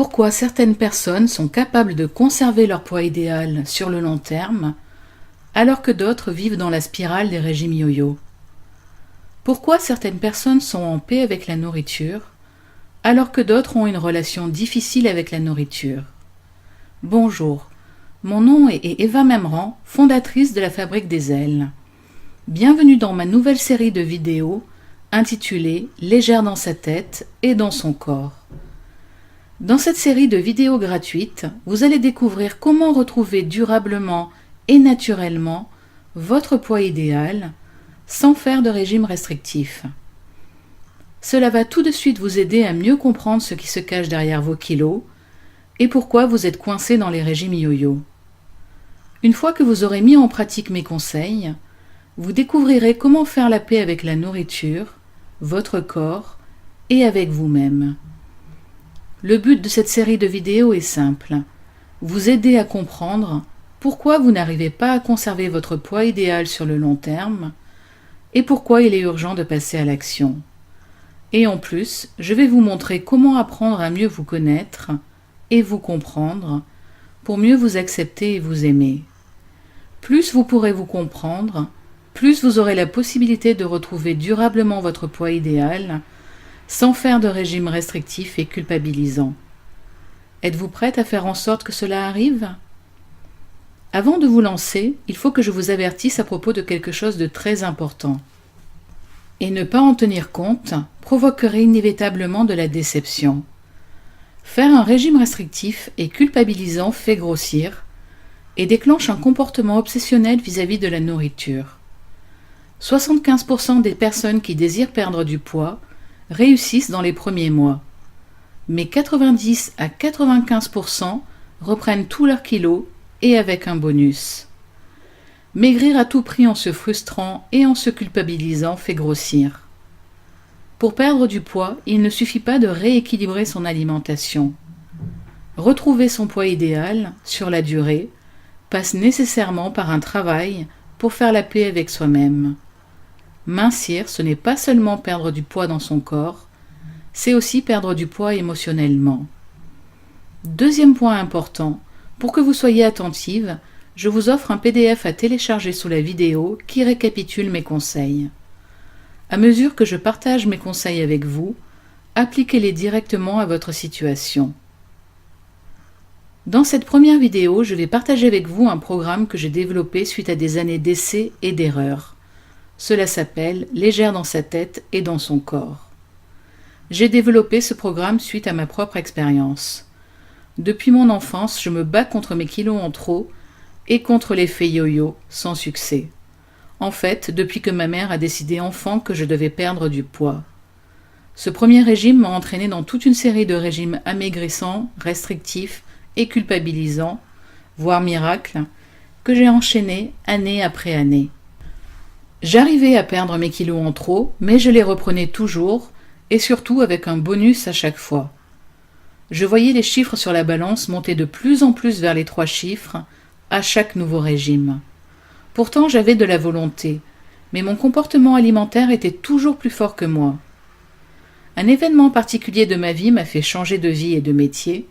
Pourquoi certaines personnes sont capables de conserver leur poids idéal sur le long terme, alors que d'autres vivent dans la spirale des régimes yo-yo? Pourquoi certaines personnes sont en paix avec la nourriture, alors que d'autres ont une relation difficile avec la nourriture? Bonjour, mon nom est Eva Memran, fondatrice de la Fabrique des Ailes. Bienvenue dans ma nouvelle série de vidéos intitulée « Légère dans sa tête et dans son corps ». Dans cette série de vidéos gratuites, vous allez découvrir comment retrouver durablement et naturellement votre poids idéal sans faire de régime restrictif. Cela va tout de suite vous aider à mieux comprendre ce qui se cache derrière vos kilos et pourquoi vous êtes coincé dans les régimes yo-yo. Une fois que vous aurez mis en pratique mes conseils, vous découvrirez comment faire la paix avec la nourriture, votre corps et avec vous-même. Le but de cette série de vidéos est simple, vous aider à comprendre pourquoi vous n'arrivez pas à conserver votre poids idéal sur le long terme et pourquoi il est urgent de passer à l'action. Et en plus, je vais vous montrer comment apprendre à mieux vous connaître et vous comprendre pour mieux vous accepter et vous aimer. Plus vous pourrez vous comprendre, plus vous aurez la possibilité de retrouver durablement votre poids idéal sans faire de régime restrictif et culpabilisant. Êtes-vous prête à faire en sorte que cela arrive? Avant de vous lancer, il faut que je vous avertisse à propos de quelque chose de très important. Et ne pas en tenir compte provoquerait inévitablement de la déception. Faire un régime restrictif et culpabilisant fait grossir et déclenche un comportement obsessionnel vis-à-vis de la nourriture. 75% des personnes qui désirent perdre du poids réussissent dans les premiers mois, mais 90 à 95% reprennent tous leurs kilos et avec un bonus. Maigrir à tout prix en se frustrant et en se culpabilisant fait grossir. Pour perdre du poids, il ne suffit pas de rééquilibrer son alimentation. Retrouver son poids idéal, sur la durée, passe nécessairement par un travail pour faire la paix avec soi-même. Mincir, ce n'est pas seulement perdre du poids dans son corps, c'est aussi perdre du poids émotionnellement. Deuxième point important, pour que vous soyez attentive, je vous offre un PDF à télécharger sous la vidéo qui récapitule mes conseils. À mesure que je partage mes conseils avec vous, appliquez-les directement à votre situation. Dans cette première vidéo, je vais partager avec vous un programme que j'ai développé suite à des années d'essais et d'erreurs. Cela s'appelle « Légère dans sa tête et dans son corps ». J'ai développé ce programme suite à ma propre expérience. Depuis mon enfance, je me bats contre mes kilos en trop et contre l'effet yo-yo, sans succès. En fait, depuis que ma mère a décidé enfant que je devais perdre du poids. Ce premier régime m'a entraîné dans toute une série de régimes amaigrissants, restrictifs et culpabilisants, voire miracles, que j'ai enchaînés année après année. J'arrivais à perdre mes kilos en trop, mais je les reprenais toujours, et surtout avec un bonus à chaque fois. Je voyais les chiffres sur la balance monter de plus en plus vers les 3 chiffres à chaque nouveau régime. Pourtant, j'avais de la volonté, mais mon comportement alimentaire était toujours plus fort que moi. Un événement particulier de ma vie m'a fait changer de vie et de métier,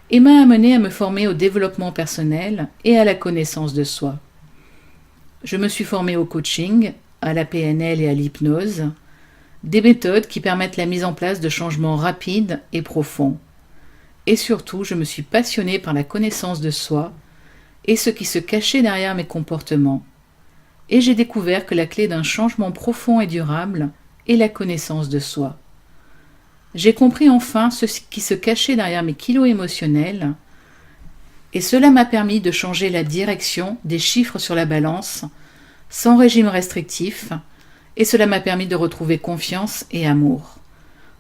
et m'a amené à me former au développement personnel et à la connaissance de soi. Je me suis formée au coaching, à la PNL et à l'hypnose, des méthodes qui permettent la mise en place de changements rapides et profonds. Et surtout, je me suis passionnée par la connaissance de soi et ce qui se cachait derrière mes comportements. Et j'ai découvert que la clé d'un changement profond et durable est la connaissance de soi. J'ai compris enfin ce qui se cachait derrière mes kilos émotionnels, et cela m'a permis de changer la direction des chiffres sur la balance, sans régime restrictif, et cela m'a permis de retrouver confiance et amour.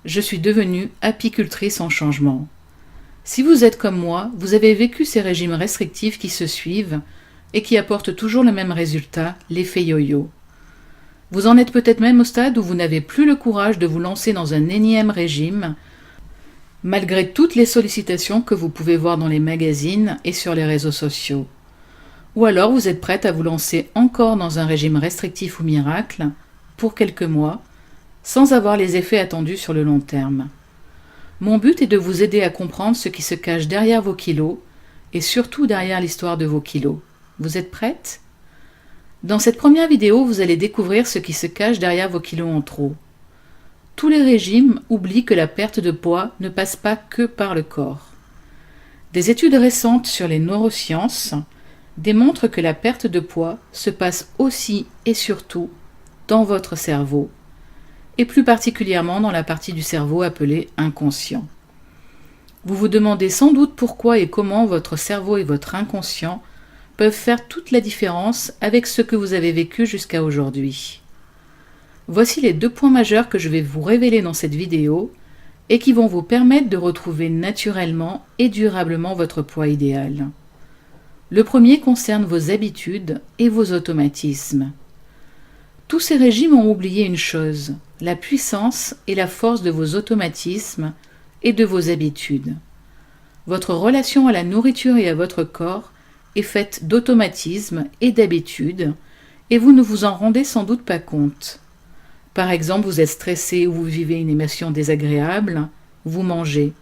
Je suis devenue apicultrice en changement. Si vous êtes comme moi, vous avez vécu ces régimes restrictifs qui se suivent et qui apportent toujours le même résultat, l'effet yo-yo. Vous en êtes peut-être même au stade où vous n'avez plus le courage de vous lancer dans un énième régime, malgré toutes les sollicitations que vous pouvez voir dans les magazines et sur les réseaux sociaux. Ou alors vous êtes prête à vous lancer encore dans un régime restrictif ou miracle, pour quelques mois, sans avoir les effets attendus sur le long terme. Mon but est de vous aider à comprendre ce qui se cache derrière vos kilos et surtout derrière l'histoire de vos kilos. Vous êtes prête ? Dans cette première vidéo, vous allez découvrir ce qui se cache derrière vos kilos en trop. Tous les régimes oublient que la perte de poids ne passe pas que par le corps. Des études récentes sur les neurosciences démontrent que la perte de poids se passe aussi et surtout dans votre cerveau, et plus particulièrement dans la partie du cerveau appelée inconscient. Vous vous demandez sans doute pourquoi et comment votre cerveau et votre inconscient peuvent faire toute la différence avec ce que vous avez vécu jusqu'à aujourd'hui. Voici les 2 points majeurs que je vais vous révéler dans cette vidéo et qui vont vous permettre de retrouver naturellement et durablement votre poids idéal. Le premier concerne vos habitudes et vos automatismes. Tous ces régimes ont oublié une chose, la puissance et la force de vos automatismes et de vos habitudes. Votre relation à la nourriture et à votre corps est faite d'automatismes et d'habitudes, et vous ne vous en rendez sans doute pas compte. Par exemple, vous êtes stressé ou vous vivez une émotion désagréable, vous mangez.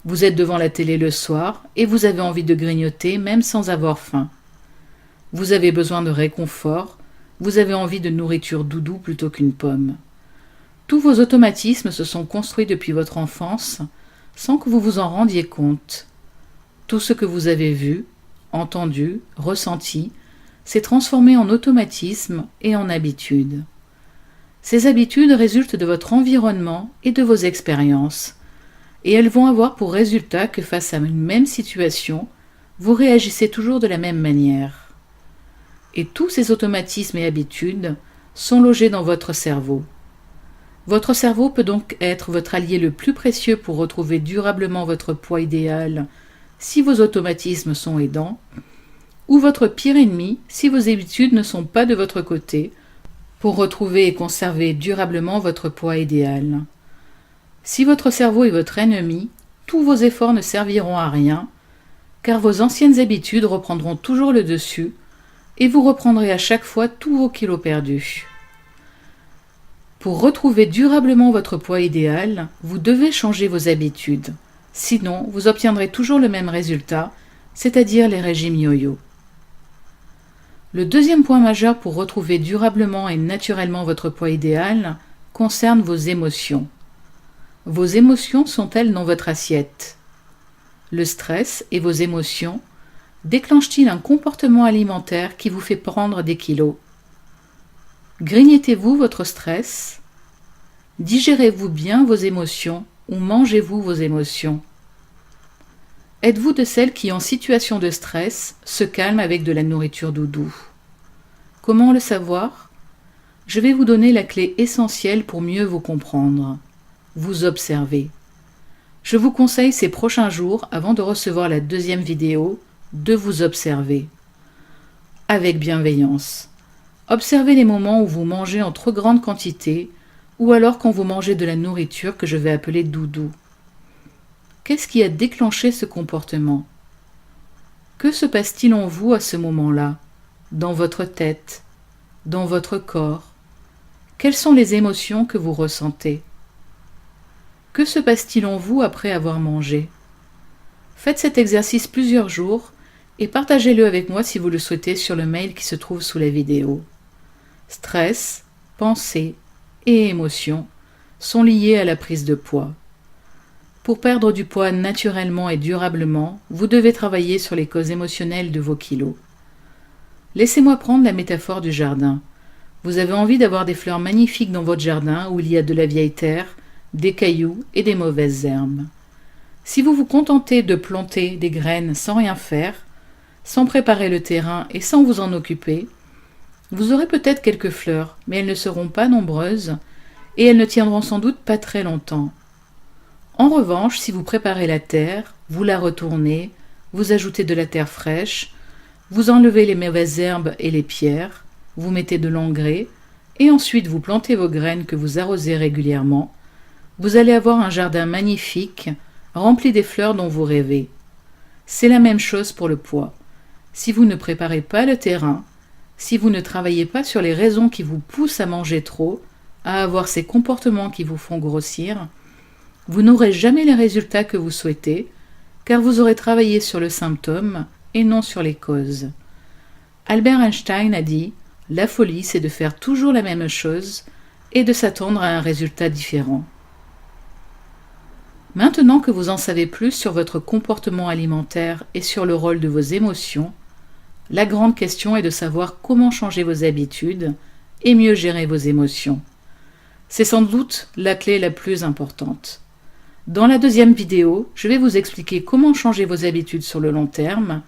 Vous êtes devant la télé le soir et vous avez envie de grignoter même sans avoir faim. Vous avez besoin de réconfort, vous avez envie de nourriture doudou plutôt qu'une pomme. Tous vos automatismes se sont construits depuis votre enfance sans que vous vous en rendiez compte. Tout ce que vous avez vu, entendu, ressenti, s'est transformé en automatisme et en habitude. Ces habitudes résultent de votre environnement et de vos expériences, et elles vont avoir pour résultat que face à une même situation, vous réagissez toujours de la même manière. Et tous ces automatismes et habitudes sont logés dans votre cerveau. Votre cerveau peut donc être votre allié le plus précieux pour retrouver durablement votre poids idéal si vos automatismes sont aidants, ou votre pire ennemi si vos habitudes ne sont pas de votre côté pour retrouver et conserver durablement votre poids idéal. Si votre cerveau est votre ennemi, tous vos efforts ne serviront à rien, car vos anciennes habitudes reprendront toujours le dessus et vous reprendrez à chaque fois tous vos kilos perdus. Pour retrouver durablement votre poids idéal, vous devez changer vos habitudes. Sinon, vous obtiendrez toujours le même résultat, c'est-à-dire les régimes yo-yo. Le deuxième point majeur pour retrouver durablement et naturellement votre poids idéal concerne vos émotions. Vos émotions sont-elles dans votre assiette ? Le stress et vos émotions déclenchent-ils un comportement alimentaire qui vous fait prendre des kilos ? Grignotez-vous votre stress ? Digérez-vous bien vos émotions ou mangez-vous vos émotions ? Êtes-vous de celles qui, en situation de stress, se calment avec de la nourriture doudou ? Comment le savoir ? Je vais vous donner la clé essentielle pour mieux vous comprendre. Vous observez. Je vous conseille ces prochains jours, avant de recevoir la 2e vidéo, de vous observer. Avec bienveillance. Observez les moments où vous mangez en trop grande quantité, ou alors quand vous mangez de la nourriture que je vais appeler doudou. Qu'est-ce qui a déclenché ce comportement ? Que se passe-t-il en vous à ce moment-là, dans votre tête, dans votre corps ? Quelles sont les émotions que vous ressentez ? Que se passe-t-il en vous après avoir mangé ? Faites cet exercice plusieurs jours et partagez-le avec moi si vous le souhaitez sur le mail qui se trouve sous la vidéo. Stress, pensée et émotions sont liés à la prise de poids. Pour perdre du poids naturellement et durablement, vous devez travailler sur les causes émotionnelles de vos kilos. Laissez-moi prendre la métaphore du jardin. Vous avez envie d'avoir des fleurs magnifiques dans votre jardin où il y a de la vieille terre, des cailloux et des mauvaises herbes. Si vous vous contentez de planter des graines sans rien faire, sans préparer le terrain et sans vous en occuper, vous aurez peut-être quelques fleurs, mais elles ne seront pas nombreuses et elles ne tiendront sans doute pas très longtemps. En revanche, si vous préparez la terre, vous la retournez, vous ajoutez de la terre fraîche, vous enlevez les mauvaises herbes et les pierres, vous mettez de l'engrais et ensuite vous plantez vos graines que vous arrosez régulièrement, vous allez avoir un jardin magnifique, rempli des fleurs dont vous rêvez. C'est la même chose pour le poids. Si vous ne préparez pas le terrain, si vous ne travaillez pas sur les raisons qui vous poussent à manger trop, à avoir ces comportements qui vous font grossir, vous n'aurez jamais les résultats que vous souhaitez, car vous aurez travaillé sur le symptôme et non sur les causes. Albert Einstein a dit « La folie, c'est de faire toujours la même chose et de s'attendre à un résultat différent. » Maintenant que vous en savez plus sur votre comportement alimentaire et sur le rôle de vos émotions, la grande question est de savoir comment changer vos habitudes et mieux gérer vos émotions. C'est sans doute la clé la plus importante. Dans la deuxième vidéo, je vais vous expliquer comment changer vos habitudes sur le long terme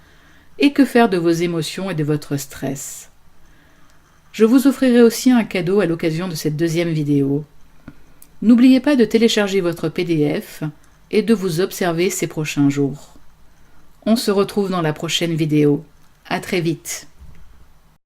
et que faire de vos émotions et de votre stress. Je vous offrirai aussi un cadeau à l'occasion de cette deuxième vidéo. N'oubliez pas de télécharger votre PDF et de vous observer ces prochains jours. On se retrouve dans la prochaine vidéo. À très vite.